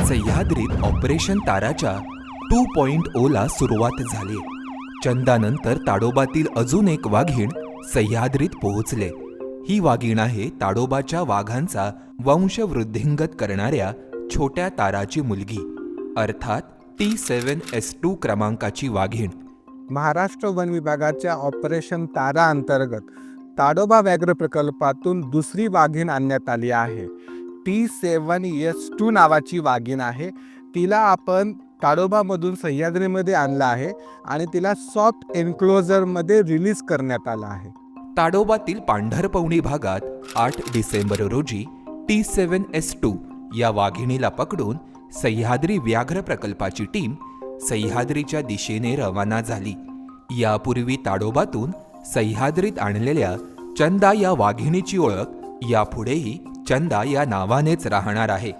सह्याद्रीत operation ताराच्या 2.0 ला सुरुवात झाली. चंदानंतर ताडोबातील अजून एक वाघीण सह्याद्रीत पोहोचले. ही वाघीण आहे ताडोबाच्या वाघांचा वंशवृद्धिंगत करणाऱ्या छोट्या ताराची मुलगी, अर्थात T7S2 क्रमांकाची वाघीण. महाराष्ट्र वन विभागाच्या ऑपरेशन तारा अंतर्गत ताडोबा व्याघ्र प्रकल्पातून दुसरी वाघीण आणण्यात आली आहे. T7S2 नावाची वाघीण आहे. तिला आपण ताडोबामधून सह्याद्रीमध्ये आणलं आहे आणि तिला सॉफ्ट एन्क्लोजरमध्ये रिलीज करण्यात आलं आहे. ताडोबातील पांढरपवणी भागात 8 डिसेंबर रोजी T7S2 या वाघिणीला पकडून सह्याद्री व्याघ्र प्रकल्पाची टीम सह्याद्रीच्या दिशेने रवाना झाली. यापूर्वी ताडोबातून सह्याद्रीत आणलेल्या चंदा या वाघिणीची ओळख यापुढेही चंदा या नावानेच राहणार आहे.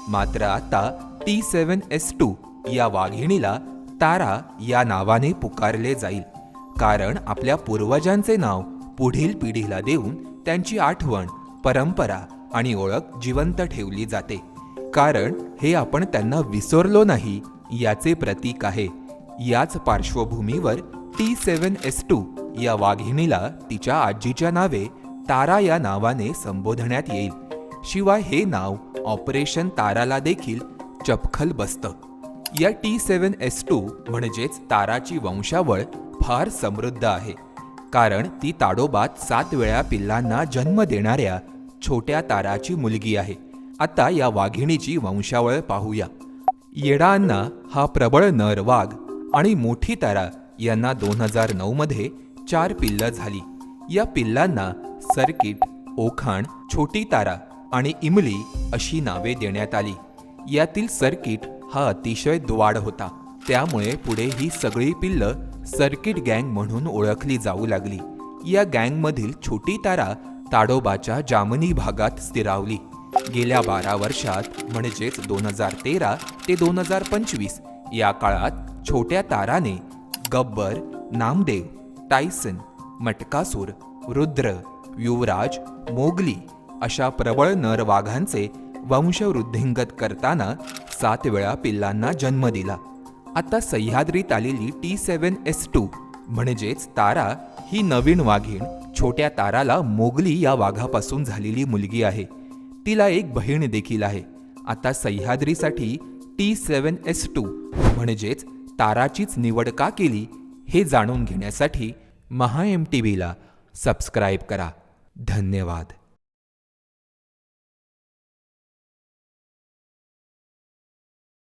मात्र आता T7S2 या वाघिणीला तारा या नावाने पुकारले जाईल, कारण आपल्या पूर्वजांचे नाव पुढील पिढीला देऊन त्यांची आठवण, परंपरा आणि ओळख जिवंत ठेवली जाते. कारण हे आपण त्यांना विसरलो नाही याचे प्रतीक आहे. याच पार्श्वभूमीवर T7S2 या वाघिणीला तिच्या आजीच्या नावे तारा या नावाने संबोधण्यात येईल. शिवाय हे नाव ऑपरेशन ताराला देखील चपखल बसतं. या T7S2 म्हणजेच ताराची वंशावळ फार समृद्ध आहे, कारण ती ताडोबात 7 वेळा पिल्लांना जन्म देणाऱ्या छोट्या ताराची मुलगी आहे. आता या वाघिणीची वंशावळ पाहूया. येडा अण्णा हा प्रबळ नर वाघ आणि मोठी तारा यांना 2009 मध्ये 4 पिल्लं झाली. या पिल्लांना सर्किट, ओखाण, छोटी तारा आणि इमली अशी नावे देण्यात आली. यातील सर्किट हा अतिशय द्वाड होता, त्यामुळे पुढे ही सगळी पिल्लं सर्किट गँग म्हणून ओळखली जाऊ लागली. या गँगमधील छोटी तारा ताडोबाच्या जामनी भागात स्थिरावली. गेल्या 12 वर्षात म्हणजेच 2013 ते 2025 या काळात छोट्या ताराने गब्बर, नामदेव, टायसन, मटकासूर, रुद्र, युवराज, मोगली अशा प्रबळ नर वाघांचे वंशवृद्धिंगत करताना 7 वेळा पिल्लांना जन्म दिला. आता सह्याद्रीत आलेली T7S2 म्हणजेच तारा ही नवीन वाघीण छोट्या ताराला मोगली या वाघापासून झालेली मुलगी आहे. तिला एक बहीण देखील आहे. आता सह्याद्रीसाठी T7S2 म्हणजेच ताराचीच निवड का केली हे जाणून घेण्यासाठी MahaMTVला सबस्क्राईब करा. धन्यवाद.